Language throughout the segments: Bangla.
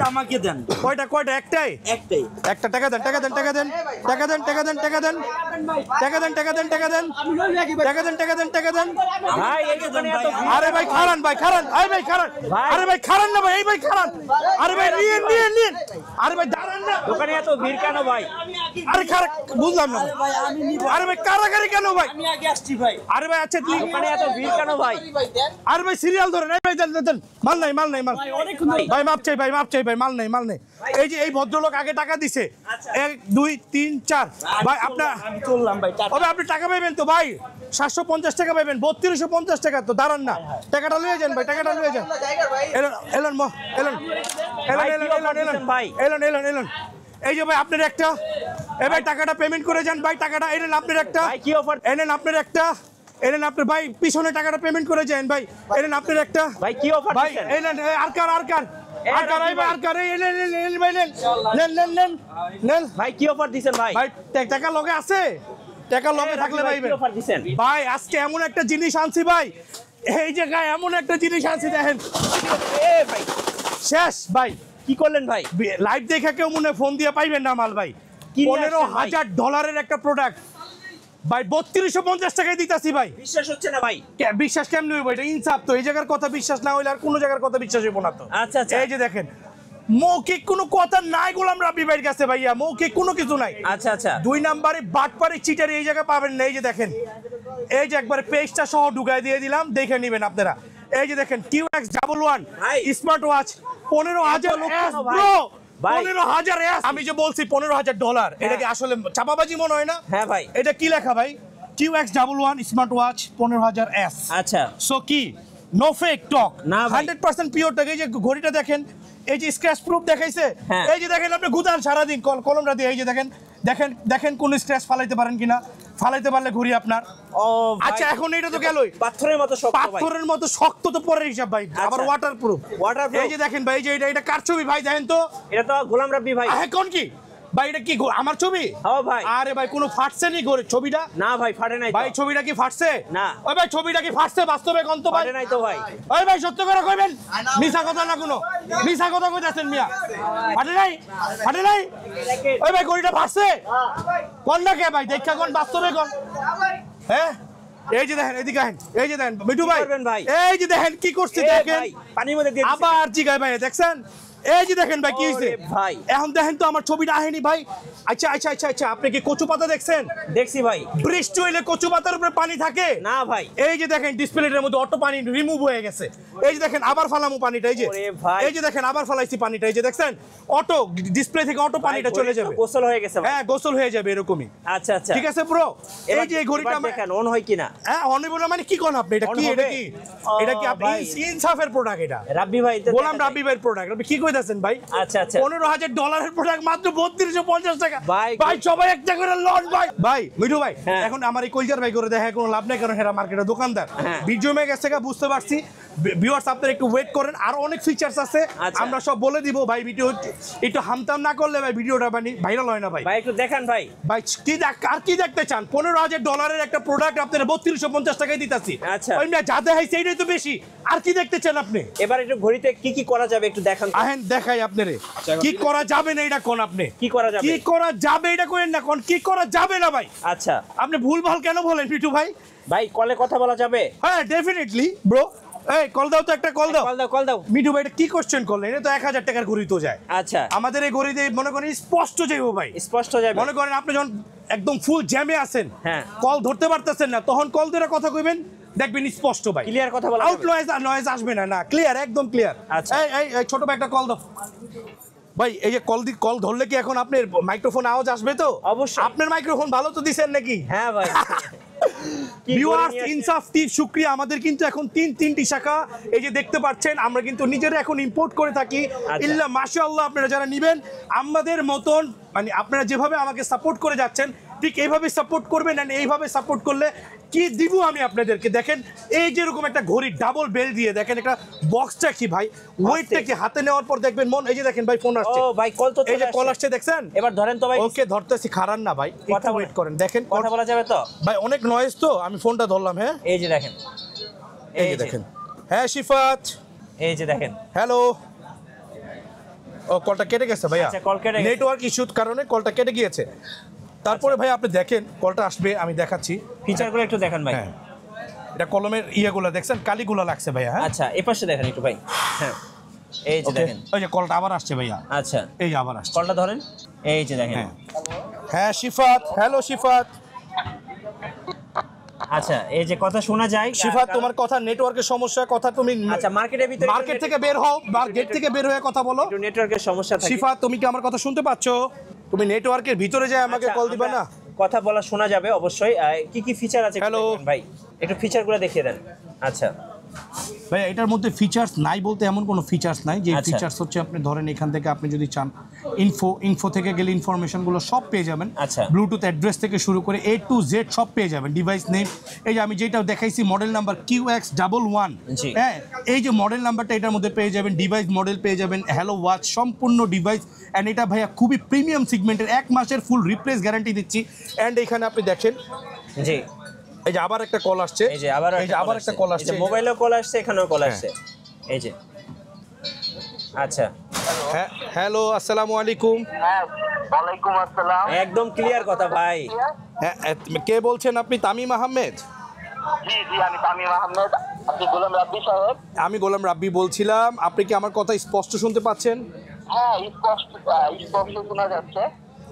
একটা আমাকে দেন। কয়টা কয়টা? একটাই একটাই। একটা। টাকা দেন টাকা দেন টাকা দেন টাকা দেন টাকা দেন টাকা দেন টাকা দেন টাকা দেন টাকা দেন টাকা দেন টাকা দেন টাকা দেন। ভাই এই দোকানে এত আরে ভাই খারান ভাই খারান, আরে ভাই খারান, আরে ভাই খারান না ভাই, এই ভাই খারান, আরে ভাই নিন নিন নিন, আরে ভাই দাঁড়ান না, দোকানে এত ভিড় কেন ভাই? আরে খারান বুঝলাম না, আরে ভাই আমি নিব। আরে ভাই কারাগারি কেন ভাই? আমি আগে আসছি ভাই। আরে ভাই আচ্ছা তুই, দোকানে এত ভিড় কেন ভাই? আরে ভাই সিরিয়াল ধরেন, এই ভাই দেন দেন, মাল নাই মাল নাই মাল, ভাই মাপ চাই ভাই মাপ চাই ভাই, মাল নাই মাল নাই। এই যে এই ভদ্রলোক আগে টাকা দিছে 1 2 3 4 ভাই আপনার, আমি চললাম ভাই। তবে আপনি টাকা পাবেন তো ভাই, 750 টাকা পাবেন, 3250 টাকা তো দাঁড়ান না, টাকাটা লয়ে যান ভাই, টাকাটা লয়ে যান। এলন এলন এলন ভাই এলন এলন এলন, এই যে ভাই আপনার একটা, এই ভাই টাকাটা পেমেন্ট করে যান ভাই, টাকাটা এনেন আপনার একটা, ভাই কি অফার? এনেন আপনার একটা, এনেন আপনার ভাই পিছনে টাকাটা পেমেন্ট করে যান ভাই, এনেন আপনার একটা ভাই কি অফার ভাই, দিচ্ছেন? এনেন আর কার আর কার আর কার, এই ভাই আর কার, এই নেন নেন ভাই নেন নেন নেন নেন নেন ভাই কি অফার দিবেন ভাই? ভাই টাকা লগে আছে, টাকা লগে থাকলে ভাই কি অফার দিবেন? ভাই আজকে এমন একটা জিনিস আনছি ভাই, এই জায়গায় এমন একটা জিনিস আনছি দেখেন, এ ভাই শেষ ভাই। কি করলেন ভাই? লাইভ দেখে কেউ মনে হয় ফোন দিয়ে পাইবেন না মাল ভাই, কি নিয়ে আসছেন ভাই? $15,000 একটা প্রোডাক্ট ভাই 3250 টাকায় দিতাছি ভাই। বিশ্বাস হচ্ছে না ভাই? বিশ্বাস কেমনে হইব? এটা ইনসাফ তো, এই জায়গার কথা বিশ্বাস না হইলে আর কোনো জায়গার কথা বিশ্বাস হইব না তো। আচ্ছা আচ্ছা এই যে দেখেন মৌখিক কোনো কথা নাই গোলাম রাব্বি ভাইয়ের কাছে ভাইয়া, মৌখিক কোনো কিছু নাই। আচ্ছা আচ্ছা 2 নাম্বারে বাটপারি চিটারি এই জায়গায় পাবেন না। এই যে দেখেন, এই যে একবারে পেজটা সহ ঢুকাই দিয়ে দিলাম, দেখে নেবেন আপনারা। এই যে দেখেন QX11 ভাই। স্মার্ট ওয়াচ 15,000 লক্ষ ভাই। ব্রো, ভাই। 15,000 আমি যে বলছি $15,000, এটা কি আসলে চাপাবাজি মনে হয় না? হ্যাঁ ভাই এটা কি লেখা ভাই? QX11 স্মার্ট ওয়াচ 15,000 আচ্ছা সো কি নো ফেক টক, না ভাই। 100% পিওর টক। এই যে ঘড়িটা দেখেন, এই যে স্ক্র্যাচ প্রুফ দেখাইছে, হ্যাঁ। এই যে দেখেন আপনি গুদান সারাদিন কলমটা দিয়ে, এই যে দেখেন দেখেন দেখেন কোন স্ক্র্যাচ ফালাইতে পারেন কিনা, ফালাইতে পারলে ঘড়ি আপনার। ও ভাই, আচ্ছা এখন এটা তো গেলই, পাথরের মতো শক্ত ভাই। পাথরের মতো শক্ত তো পরের হিসাব ভাই, আবার আচ্ছা। ওয়াটারপ্রুফ। Waterproof? এই যে দেখেন ভাই, এই যে এটা কার ছবি ভাই দেখেন তো, এটা তো গোলাম রাব্বি ভাই। এখন কি ভাই এটা কি আমার ছবি? হ্যাঁ ভাই। আরে ভাই কোনো ফাটছে নি ঘরে ছবিটা? না ভাই ফাটে নাই তো। ভাই ছবিটা কি ফাটছে? না। ওই ভাই ছবিটা কি ফাটছে বাস্তবে কোন তো ভাই? ফাটে নাই তো ভাই। ওই ভাই সত্য করে কইবেন, মিছা কথা না কোনো, মিছা কথা কইতাছেন মিয়া, ফাটে নাই ফাটে নাই? ওই ভাই ঘড়িটা ফাটছে কোন না কে ভাই, দেখা কোন বাস্তবে কোন? হ্যাঁ এই যে দেখেন, এদিকে আহেন, এই যে দেখেন মিঠু ভাই, করবেন ভাই? এই যে দেখেন কি করছে এ দেখেন, ভাই, পানির মধ্যে দিয়ে দিছে। আবার জিগায় ভাই দেখছেন, এই যে দেখেন ভাই কি হইছে ওরে ভাই। এখন দেখেন তো আমার ছবিটা আহেনি ভাই। আচ্ছা আচ্ছা আচ্ছা আচ্ছা, আপনি কি কচু পাতা দেখছেন? দেখছি ভাই। বৃষ্টি হইলে কচু পাতার উপরে পানি থাকে না ভাই। এই যে দেখেন ডিসপ্লেটার মধ্যে অটো পানি রিমুভ হয়ে গেছে, এই যে দেখেন আবার ফালামু পানিটা, এই যে ওরে ভাই। এই যে দেখেন আবার ফালাইছি পানিটা, এই যে দেখছেন অটো ডিসপ্লে থেকে অটো পানিটা ভাই, চলে ঘড়ি তো যাবে, গোসল হয়ে গেছে ভাই। হ্যাঁ গোসল হয়ে যাবে এরকমই। আচ্ছা আচ্ছা ঠিক আছে ব্রো, এই যে এই ঘড়িটা এবার দেখেন অন হয় কিনা। হ্যাঁ অনেবল মানে কি কোন আপনি, এটা On কি হবে? এটা কি এটা কি আপনি ভাই। ইনসাফের প্রোডাক্ট? এটা রাব্বি ভাই এটা গোলাম দেখা রাব্বি ভাইয়ের প্রোডাক্ট, আপনি কি কইতাছেন ভাই? আচ্ছা আচ্ছা $15,000 প্রোডাক্ট মাত্র 3250 টাকা ভাই। ভাই সবাই একটা করে লট ভাই। ভাই মিঠু ভাই হ্যাঁ। এখন আমার এই কলজার ভাই করে দেখা কোনো লাভ নাই, কারণ হেরা মার্কেটের দোকানদার, হ্যাঁ। ভিডিও মে গেছে বুঝতে পারছি। ভিউয়ার্স আপনারা একটু ওয়েট করেন, আর অনেক ফিচারস আছে আচ্ছা। আমরা সব বলে দিব ভাই। ভিডিও একটু হামতাম না করলে ভাই ভিডিওটা ভাইরাল হয় না ভাই। ভাই একটু দেখান ভাই। ভাই কি আর কি দেখতে চান? $15,000 একটা প্রোডাক্ট আপনারা 3250 টাকায় দিতাছি। আচ্ছা। ওই না যা দেখাই সেইটাই তো বেশি, আর কি দেখতে চান আপনি? এবার একটু ঘড়িতে কি কি করা যাবে একটু দেখান তো। আহেন দেখাই আপনারে কি করা যাবে না, এটা কোন আপনি কি করা যাবে? কি করা যাবে এটা করেন না, কোন কি করা যাবে না ভাই? আচ্ছা আপনি ভুল ভাল কেন বলেন পিটু ভাই? ভাই কলে কথা বলা যাবে? হ্যাঁ ডেফিনেটলি ব্রো, এই কল দাও তো, একটা কল দাও। কল দাও। মিঠু ভাই এটা কি কোশ্চেন করলেন? এটা তো 1000 টাকার ঘড়ি তো যায়। আচ্ছা আমাদের এই ঘড়ি দিয়ে মনে করেন স্পষ্ট যাইবো ভাই, স্পষ্ট যাবে। মনে করেন আপনি যখন একদম ফুল জ্যামে আছেন, হ্যাঁ। কল ধরতে পারতেছেন না, তখন কল ধরে কথা কইবেন, দেখবেন স্পষ্ট ভাই, ক্লিয়ার কথা বলা আউট যাবে। নয়েজ আসবে না, না ক্লিয়ার, একদম ক্লিয়ার। আচ্ছা। এই ছোট ভাই একটা কল দাও ভাই। এই যে কল ধরলে কি এখন আপনার মাইক্রোফোন আওয়াজ আসবে তো? অবশ্যই। আপনার মাইক্রোফোন ভালো তো দিছেন নাকি? হ্যাঁ ভাই কি ভিউয়ার্স করে নিয়ে আসছেন? ইনসাফ টির শুকরিয়া, আমাদের কিন্তু এখন তিনটি শাখা এই যে দেখতে পাচ্ছেন, আমরা কিন্তু নিজেরা এখন ইম্পোর্ট করে থাকি। আচ্ছা। ইল্লা মাশাআল্লাহ, আপনারা যারা নেবেন আমাদের মতন, মানে আপনারা যেভাবে আমাকে সাপোর্ট করে যাচ্ছেন ঠিক এইভাবে সাপোর্ট করবেন, আর এইভাবে সাপোর্ট করলে কি দিব আমি আপনাদেরকে দেখেন। এই যেরকম একটা ঘড়ি ডাবল বেল দিয়ে দেখেন, একটা বক্সটা কি ভাই, ওয়েটটা কি, হাতে নেওয়ার পর দেখবেন মন, এই যে দেখেন ভাই ফোন আসছে। ও ভাই কল তো এই যে চলে কল আসছে। আসছে দেখছেন? এবার ধরেন তো ভাই। ওকে ধরতেছি, খারান না ভাই, কথা একটু ওয়েট বলেন। করেন, দেখেন কথা বলা যাবে তো? ভাই অনেক নয়েজ তো, আমি ফোনটা ধরলাম। হ্যাঁ এই যে দেখেন এই যে দেখেন, হ্যাঁ শিফাত, এই যে দেখেন হ্যালো ও কলটা কেটে গেছে ভাইয়া, আচ্ছা, কল কেটে গেছে। নেটওয়ার্ক ইস্যুর কারণে কলটা কেটে গিয়েছে। তারপরে ভাই আপনি দেখেন কলটা আসবে, আমি দেখাচ্ছি। ফিচারগুলো একটু দেখান ভাই। হ্যাঁ, এটা কলমের ইয়েগুলো দেখছেন, কালিগুলো লাগছে ভাইয়া। হ্যাঁ আচ্ছা, এই পাশে দেখেন একটু ভাই। হ্যাঁ, এই যে ওকে, দেখেন। ওই যে কলটা আবার আসছে ভাইয়া। আচ্ছা, এই যে আবার আসছে। কলটা ধরেন। এই যে দেখেন। হ্যাঁ হ্যাঁ শিফাত, হ্যালো শিফাত। আচ্ছা, এই যে কথা শোনা যায়। শিফাত তোমার কথা নেটওয়ার্কের সমস্যা, কথা তুমি আচ্ছা, মার্কেটের ভিতরে মার্কেট থেকে বের হও, গেট থেকে বের হয়ে কথা বলো। একটু নেটওয়ার্কের সমস্যা থাকে। শিফাত তুমি কি আমার কথা শুনতে পাচ্ছো? তুমি নেটওয়ার্কের ভিতরে যায় আমাকে আচ্ছা, কল দিবা না? কথা বলা শোনা যাবে অবশ্যই। কি কি ফিচার আছে একটু হ্যালো। দেখান ভাই, একটু ফিচারগুলো দেখিয়ে দেন। আচ্ছা ভাই এটার মধ্যে ফিচার্স নাই বলতে এমন কোনো ফিচার্স নাই। যে আচ্ছা। ফিচার্স হচ্ছে আপনি ধরেন এখান থেকে আপনি যদি চান ইনফো থেকে গেলে ইনফরমেশনগুলো সব পেয়ে যাবেন। আচ্ছা। ব্লুটুথ অ্যাড্রেস থেকে শুরু করে A to Z সব পেয়ে যাবেন। ডিভাইস নেম, এই যে আমি যেটা দেখাইছি মডেল নাম্বার QX11, জি। হ্যাঁ এই যে মডেল নাম্বারটা এটার মধ্যে পেয়ে যাবেন, ডিভাইস মডেল পেয়ে যাবেন, হ্যালো ওয়াচ সম্পূর্ণ ডিভাইস। অ্যান্ড এটা ভাইয়া খুবই প্রিমিয়াম সিগমেন্টের, 1 মাসের ফুল রিপ্লেস গ্যারান্টি দিচ্ছি। অ্যান্ড এখানে আপনি দেখেন জি, এই যে আবার একটা কল আসছে, এই যে আবার একটা কল আসছে, মোবাইলেও কল আসছে, এখানেও কল আসছে। এই যে আচ্ছা, হ্যাঁ হ্যালো আসসালামু আলাইকুম। হ্যাঁ, ওয়ালাইকুম আসসালাম। একদম ক্লিয়ার কথা ভাই। হ্যাঁ কে বলছেন আপনি? তামিম আহমেদ? জি জি, আমি তামিম আহমেদ। আপনি গোলাম রাব্বি সাহেব? আমি গোলাম রাব্বি বলছিলাম। আপনি কি আমার কথা স্পষ্ট শুনতে পাচ্ছেন? হ্যাঁ, স্পষ্ট শোনা যাচ্ছে।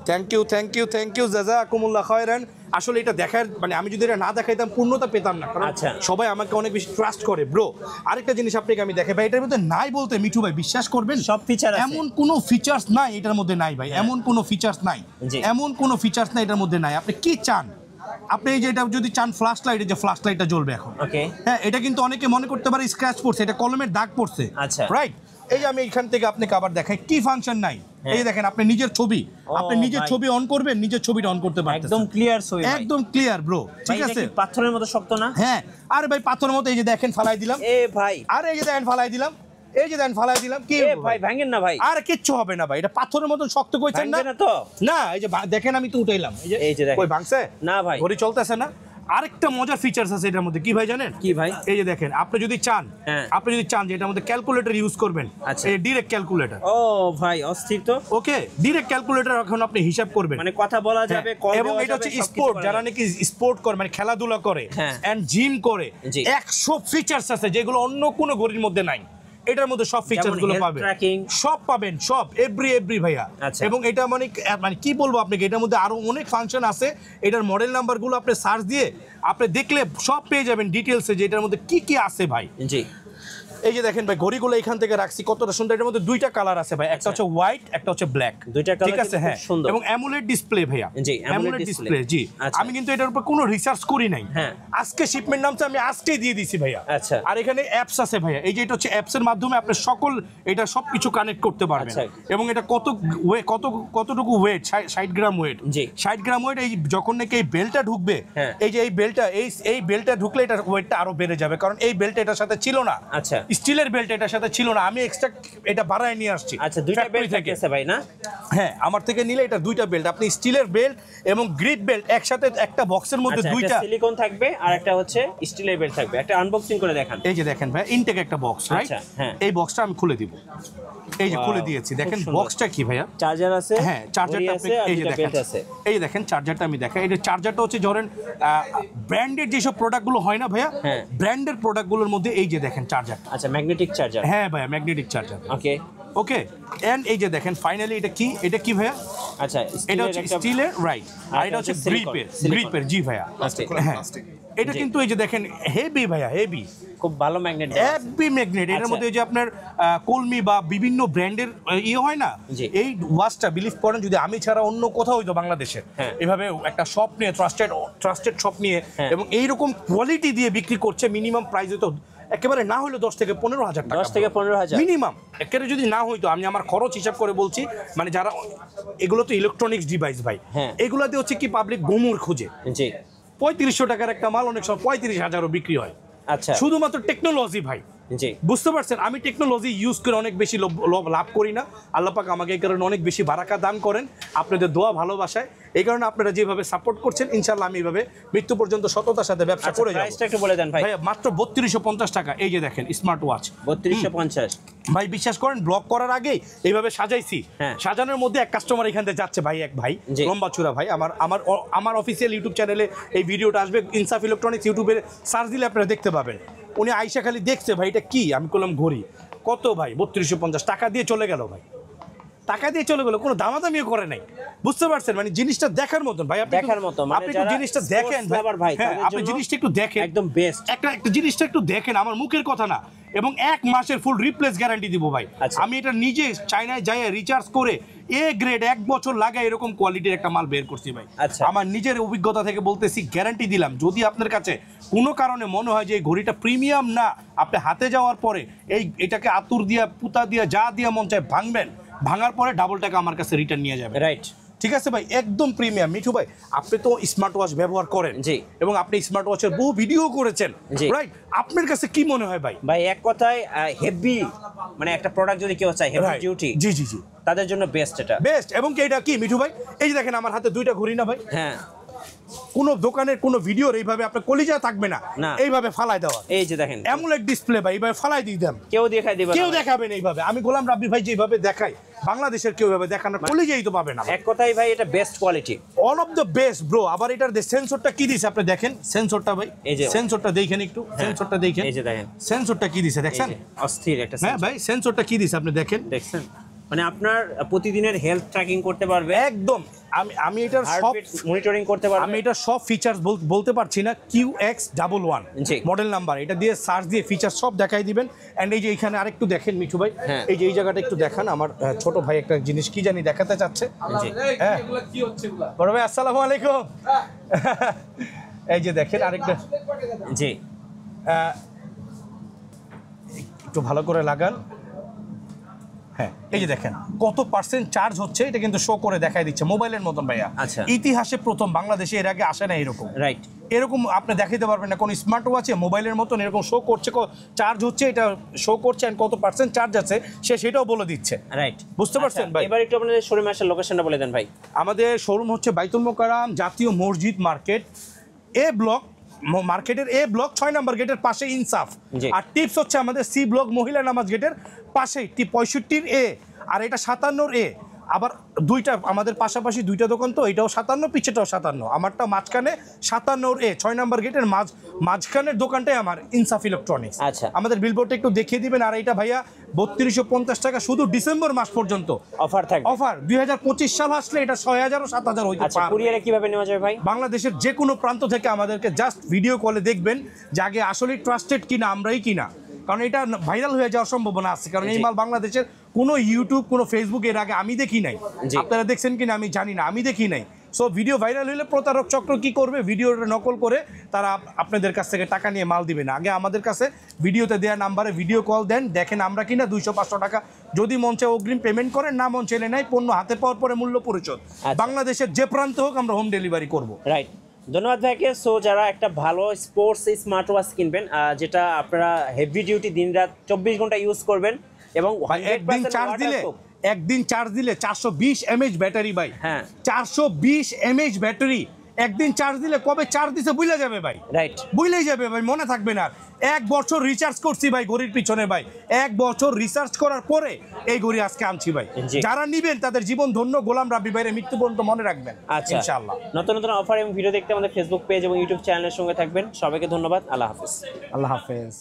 থ্যাংক ইউ জাযাকুমুল্লাহ খায়রান। আসলে এটা দেখার মানে আমি যদি এটা না দেখাইতাম পূর্ণতা পেতাম না, কারণ আচ্ছা। সবাই আমাকে অনেক বেশি ট্রাস্ট করে ব্রো। আরেকটা জিনিস আপনাকে আমি দেখাই ভাই, এটার মধ্যে নাই বলতে মিঠু ভাই বিশ্বাস করবেন সব ফিচার আছে। এমন কোনো ফিচার্স নাই এটার মধ্যে নাই ভাই, এমন কোনো ফিচার্স নাই, জি। এমন কোনো ফিচার্স নাই এটার মধ্যে নাই। আপনি কি চান? আপনি এই যে এটা যদি চান ফ্ল্যাশ লাইট, এই যে ফ্ল্যাশ লাইটটা জ্বলবে এখন। ওকে। হ্যাঁ এটা কিন্তু অনেকে মনে করতে পারে স্ক্র্যাচ পড়ছে, এটা কলমের দাগ পড়ছে। আচ্ছা। রাইট, এই যে আমি এখান থেকে আপনাকে আবার দেখাই কি ফাংশন নাই। হ্যাঁ। এই যে দেখেন আপনি নিজের ছবি, আপনি নিজের ভাই। ছবি অন করবেন, নিজের ছবিটা অন করতে পারতেছেন। একদম ক্লিয়ার ছবি ভাই। একদম ক্লিয়ার ব্রো, ঠিক ভাই, এটা আছে? কি পাথরের মতো শক্ত না? হ্যাঁ আরে ভাই পাথরের মতো, এই যে দেখেন ফালাই দিলাম, এ ভাই, আরে এই যে দেখেন ফালাই দিলাম, এই যে দেখেন ফালাই দিলাম, কি এ ভাই ভাঙেন না ভাই। আর কিচ্ছু হবে না ভাই, এটা পাথরের মতো শক্ত কইছেন না? ভাঙবে না তো? না এই যে দেখেন আমি তো উঠাইলাম, এই যে দেখেন। কই ভাঙছে? না ভাই। ঘড়ি চলতেছে না। আরেকটা মজার ফিচার্স আছে এটার মধ্যে, কি ভাই জানেন? কি ভাই? এই যে দেখেন আপনি যদি চান, হ্যাঁ। আপনি যদি চান যে এটার মধ্যে ক্যালকুলেটর ইউজ করবেন, আচ্ছা। এই ডাইরেক্ট ক্যালকুলেটর। ও ভাই, অস্থির তো। ওকে, ডাইরেক্ট ক্যালকুলেটর এখন আপনি হিসাব করবেন, মানে কথা বলা যাবে, কল এবং দেওয়া এটা যাবে, হচ্ছে সবকিছু স্পোর্ট, করা যারা যাবে। নাকি স্পোর্ট করে মানে খেলাধুলা করে হ্যাঁ। এন্ড জিম করে, জি। 100 ফিচার্স আছে যেগুলো অন্য কোনো ঘড়ির মধ্যে নাই। এটার মধ্যে সব ফিচার্স গুলো health পাবেন, tracking। সব পাবেন, সব এভরি ভাইয়া। আচ্ছা। এবং এটা মানে মানে কি বলবো আপনাকে, এটার মধ্যে আরো অনেক ফাংশন আছে। এটার মডেল নাম্বারগুলো আপনি সার্চ দিয়ে আপনি দেখলে সব পেয়ে যাবেন ডিটেলসে যে এটার মধ্যে কি কি আছে ভাই। জি। এই যে দেখেন ভাই ঘড়িগুলো এখান থেকে রাখছি কতটা সুন্দর। এটার মধ্যে দুইটা কালার আছে ভাই, একটা হচ্ছে হোয়াইট, একটা হচ্ছে ব্ল্যাক। দুইটা colour ঠিক আছে, কিন্তু হ্যাঁ খুব সুন্দর। এবং অ্যামোলেড ডিসপ্লে ভাইয়া। জি, AMOLED অ্যামোলেড display। ডিসপ্লে, জি। আচ্ছা। আমি কিন্তু এটার উপর কোনো রিসার্চ করি নাই, হ্যাঁ। আজকে শিপমেন্ট নামছে আমি আজকেই দিয়ে দিছি ভাইয়া। আচ্ছা। আর এখানে অ্যাপস আছে ভাইয়া, এই যে এটা হচ্ছে অ্যাপসের মাধ্যমে আপনি সকল এটা সবকিছু কানেক্ট করতে পারবেন। আচ্ছা। এবং এটা কতটুকু ওয়েট, 60 গ্রাম ওয়েট। জি। 60 গ্রাম ওয়েট। এই যখন নাকি এই বেলটা ঢুকবে, হ্যাঁ। এই যে এই বেলটা ঢুকলে এটা ওয়েটটা আরো বেড়ে যাবে, কারণ এই বেলটা এটার সাথে ছিল না। আচ্ছা। স্টিলের বেল্ট এটার সাথে ছিল না, আমি এক্সট্রা এটা বাড়ায় নিয়ে আসছি। আচ্ছা, দুইটা factory বেল্ট থেকে। আছে ভাই না? হ্যাঁ আমার থেকে নিলে এটা দুইটা বেল্ট, আপনি স্টিলের বেল্ট এবং গ্রিপ বেল্ট একসাথে একটা বক্সের মধ্যে আচ্ছা, দুইটা। একটা সিলিকন থাকবে আর একটা হচ্ছে স্টিলের বেল্ট থাকবে। একটা আনবক্সিং করে দেখান। এই যে দেখেন ভাই ইনটেক একটা বক্স, রাইট? আচ্ছা, হ্যাঁ। এই বক্সটা আমি খুলে দিব, এই যে Wow, খুলে দিয়েছি। দেখেন খুব সুন্দর। বক্সটা কি ভাইয়া? চার্জার আছে, হ্যাঁ ঘড়ি চার্জারটা আছে, আপনি আর এই যে দুইটা দেখেন, বেল্ট আছে। এই যে দেখেন চার্জারটা আমি দেখাই। এই যে চার্জারটা হচ্ছে ধরেন ব্র্যান্ডেড যেসব প্রোডাক্টগুলো হয় না ভাইয়া, হ্যাঁ। ব্র্যান্ডের প্রোডাক্টগুলোর মধ্যে এই যে দেখেন চার্জার। আচ্ছা, ম্যাগনেটিক চার্জার। হ্যাঁ ভাইয়া magnetic charger. Okay. Okay, and এই যে দেখেন ফাইনালি এটা কি ভাইয়া? আচ্ছা, এটা হচ্ছে স্টিলের, রাইট, আর এটা হচ্ছে গ্রিপের, জি ভাইয়া। হ্যাঁ এটা জি। কিন্তু এই যে দেখেন হেভি ভাইয়া, হেভি, খুব ভালো ম্যাগনেট। Heavy magnet. এটার আচ্ছা। মধ্যে যে আপনার কলমি বা বিভিন্ন ব্র্যান্ডের ইয়ে হয় না, জি। এই ওয়াচটা বিলিভ করেন যদি আমি ছাড়া অন্য কোথাও হইতো বাংলাদেশে হ্যাঁ। এভাবে একটা শপ নিয়ে ট্রাস্টেড শপ নিয়ে হ্যাঁ। এবং এইরকম কোয়ালিটি দিয়ে বিক্রি করছে, মিনিমাম প্রাইস হতো একেবারে না হলে 10 থেকে 15,000 টাকা, 10 থেকে 15,000 মিনিমাম। একেবারে যদি না হইতো, আমি আমার খরচ হিসাব করে বলছি, মানে যারা এগুলো তো ইলেকট্রনিক্স ডিভাইস ভাই, হ্যাঁ। এগুলাতে হচ্ছে কি পাবলিক গোমর খুঁজে। জি। 3500 টাকার একটা মাল অনেক সময় 35,000ও বিক্রি হয়। আচ্ছা। শুধুমাত্র টেকনোলজি ভাই, জি। বুঝতে পারছেন, আমি টেকনোলজি ইউজ করে অনেক বেশি লাভ করি না। আল্লাহ পাক আমাকে এই কারণে অনেক বেশি বারাকা দান করেন আপনাদের দোয়া ভালোবাসায়। এই কারণে আপনারা যেভাবে সাপোর্ট করছেন, ইনশাআল্লাহ আমি এইভাবে মৃত্যু পর্যন্ত সততার সাথে ব্যবসা করে যাব। প্রাইসটা একটু বলে দেন ভাই। ভাই মাত্র 3250 টাকা। এই যে দেখেন স্মার্ট ওয়াচ 3250। ভাই বিশ্বাস করেন, ব্লগ করার আগেই এইভাবে সাজাইছি। হ্যাঁ। সাজানোর মধ্যে এক কাস্টমার এখান থেকে যাচ্ছে ভাই, এক ভাই জি। লম্বা চূড়া ভাই, আমার অফিসিয়াল ইউটিউব চ্যানেলে এই ভিডিওটা আসবে, ইনসাফ ইলেকট্রনিক্স ইউটিউবে সার্চ দিলে আপনারা দেখতে পাবেন। উনি আইসা খালি দেখছে ভাই এটা কি, আমি বললাম ঘড়ি। কত ভাই? 3250 টাকা দিয়ে চলে গেল ভাই, টাকা দিয়ে চলে গেল, কোনো দামাদামিও করে নাই। বুঝতে পারছেন, মানে জিনিসটা দেখার মতন ভাই, আপনি দেখার মতো, মানে আপনি একটু যারা জিনিসটা sports দেখেন lover ভাই, হ্যাঁ, তাদের আপনি জন্য জিনিসটা একটু দেখেন, একদম বেস্ট। একটা জিনিসটা একটু দেখেন, আমার মুখের কথা না। এবং 1 মাসের ফুল রিপ্লেস গ্যারান্টি দিব ভাই। আচ্ছা। আমি এটা নিজে চায়নায় যাই রিচার্জ করে এ গ্রেড 1 বছর লাগায় এরকম কোয়ালিটির একটা মাল বের করছি ভাই। আচ্ছা। আমার নিজের অভিজ্ঞতা থেকে বলতেছি, গ্যারান্টি দিলাম। যদি আপনার কাছে কোনো কারণে মনে হয় যে এই ঘড়িটা প্রিমিয়াম না, আপনি হাতে যাওয়ার পরে এটাকে আতুর দিয়া পুতা দিয়া যা দিয়া মন চায় ভাঙবেন, ভাঙার পরে ডাবল টাকা আমার কাছে রিটার্ন নিয়ে যাবে। রাইট। ঠিক আছে ভাই, একদম প্রিমিয়াম। মিঠু ভাই, আপনি তো স্মার্ট ওয়াচ ব্যবহার করেন, জি। এবং আপনি স্মার্ট ওয়াচের বহু ভিডিও করেছেন, জি। রাইট? আপনার কাছে কি মনে হয় ভাই? ভাই এক কথায় হেভি, মানে একটা প্রোডাক্ট যদি কেউ চায় হেভি Right. ডিউটি, জি জি জি, তাদের জন্য বেস্ট এটা। বেস্ট। এবং কি এটা কি মিঠু ভাই, এই যে দেখেন আমার হাতে 2টা ঘড়ি না ভাই, হ্যাঁ, কোনো দোকানের কোনো ভিডিওর এইভাবে আপনার কলিজা থাকবে না, না। এইভাবে ফালাই দেওয়া। এই যে দেখেন, অ্যামুলেট ডিসপ্লে ভাই, এইভাবে ফালাই দিয়ে দেন, কেউ দেখাই দিবে না কেউ ভাই। দেখাবেন এইভাবে। আমি গোলাম রাব্বি ভাই যেভাবে দেখাই, বাংলাদেশের কেউ এভাবে দেখানোর কলিজাই তো পাবে না। এক কথায় ভাই এটা best quality. All of the best bro. আবার এটার সেন্সরটা কি দিছে আপনি দেখেন, সেন্সরটা ভাই, এই যে। সেন্সরটা দেখেন একটু, সেন্সরটা দেখেন, এই যে দেখেন, সেন্সরটা কি দিছে দেখছেন? এই যে, অস্থির একটা হ্যাঁ sensor। ভাই, সেন্সরটা কি দিছে আপনি দেখেন, দেখছেন, মানে আপনার প্রতিদিনের হেলথ ট্র্যাকিং করতে পারবে, একদম। আমি এটার সব হার্টবিট মনিটরিং করতে পারবে। আমি এটা সব ফিচার্স বলতে পারছি না। QX11 জি। মডেল নাম্বার, এটা দিয়ে সার্চ দিয়ে ফিচার সব দেখাই দিবেন। এন্ড এই যে এখানে আরেকটু দেখেন মিঠু ভাই, হ্যাঁ। এই যে এই জায়গাটা একটু দেখান। আমার ছোট ভাই একটা জিনিস কি জানি দেখাতে চাচ্ছে। জি। হ্যাঁ বড় ভাই, আসসালামু আলাইকুম। এই যে দেখেন আরেকটা, জি। একটু ভালো করে লাগান। হ্যাঁ, এই যে দেখেন কত পার্সেন্ট চার্জ হচ্ছে, এটা কিন্তু শো করে দেখাই দিচ্ছে মোবাইলের মতন ভাইয়া। আচ্ছা। ইতিহাসে প্রথম, বাংলাদেশে এর আগে আসে না এরকম। রাইট। এরকম আপনি দেখাইতে পারবেন না কোন স্মার্ট ওয়াচে মোবাইলের মতন এরকম শো করছে, চার্জ হচ্ছে, এটা শো করছে, and কত পার্সেন্ট চার্জ আছে সেটাও বলে দিচ্ছে। রাইট। বুঝতে পারছেন ভাই? এবার একটু আপনাদের শোরুমে আসার লোকেশনটা বলে দেন ভাই। আমাদের শোরুম হচ্ছে বাইতুল মোকাররম জাতীয় মসজিদ মার্কেট, এ ব্লক, মার্কেটের এ ব্লক 6 নম্বর গেটের পাশে ইনসাফ। জি। আর টিপস হচ্ছে আমাদের সি ব্লক মহিলা নামাজ গেটের পাশেই 65 এ, আর এটা 57 এ। আবার দুইটা আমাদের পাশাপাশি দুইটা দোকান, তো এটাও 57, পিছেটাও 57, আমারটা মাঝখানে 57 এ 6 নম্বর গেটের মাঝখানের দোকানটাই আমার ইনসাফ ইলেকট্রনিক্স। আচ্ছা। আমাদের বিলবোর্ডটা একটু দেখিয়ে দিবেন। আর এটা ভাইয়া 3250 টাকা শুধু ডিসেম্বর মাস পর্যন্ত অফার থাকবে। অফার। 2025 সাল আসলে এটা 6000 ও 7000 হইতে আচ্ছা, পারে। কুরিয়ারে কিভাবে নেওয়া যাবে ভাই? বাংলাদেশের যে কোনো প্রান্ত থেকে আমাদেরকে জাস্ট ভিডিও কলে দেখবেন যে আগে আসলে ট্রাস্টেড কিনা, আমরাই কিনা, কারণ এটা ভাইরাল হয়ে যাওয়ার সম্ভাবনা আছে। কারণ এই জি। মাল বাংলাদেশের কোনো ইউটিউব, কোনো ফেসবুক এর আগে আমি দেখি নাই। জি। আপনারা দেখছেন কিনা আমি জানি না, আমি দেখি নাই। সো ভিডিও ভাইরাল হলে প্রতারক চক্র কি করবে, ভিডিওটা নকল করে তারা আপনাদের কাছ থেকে টাকা নিয়ে মাল দিবে না। আগে আমাদের কাছে ভিডিওতে দেওয়া নাম্বারে ভিডিও কল দেন, দেখেন আমরা কিনা, 200-500 টাকা যদি মন চায় অগ্রিম পেমেন্ট করেন, না মন চাইলে নাই, পণ্য হাতে পাওয়ার পরে মূল্য পরিশোধ। আচ্ছা। বাংলাদেশের যে প্রান্ত হোক আমরা হোম ডেলিভারি করব। রাইট। ধন্যবাদ ভাইকে। সো যারা একটা ভালো স্পোর্টস স্মার্ট ওয়াচ কিনবেন, যেটা আপনারা হেভি ডিউটি দিনরাত 24 ঘন্টা ইউজ করবেন, এবং একদিন চার্জ দিলে 420 mAh ব্যাটারি ভাই। হ্যাঁ। 420 mAh ব্যাটারি একদিন চার্জ দিলে কবে চার্জ দিছে বুঝলে যাবে ভাই। রাইট। বুঝলেই যাবে ভাই, মনে থাকবে না। 1 বছর রিচার্জ করছি ভাই ঘড়ির পিছনে ভাই, 1 বছর রিসার্চ করার পরে এই ঘড়ি আজকে আনছি ভাই। জি। যারা নিবেন তাদের জীবন ধন্য। গোলাম রাব্বি ভাইয়ের মৃত্যু পর্যন্ত মনে রাখবেন আচ্ছা, ইনশাআল্লাহ। নতুন নতুন অফার এবং ভিডিও দেখতে আমাদের ফেসবুক পেজ এবং ইউটিউব চ্যানেলের সঙ্গে থাকবেন। সবাইকে ধন্যবাদ। আল্লাহ হাফেজ। আল্লাহ হাফেজ।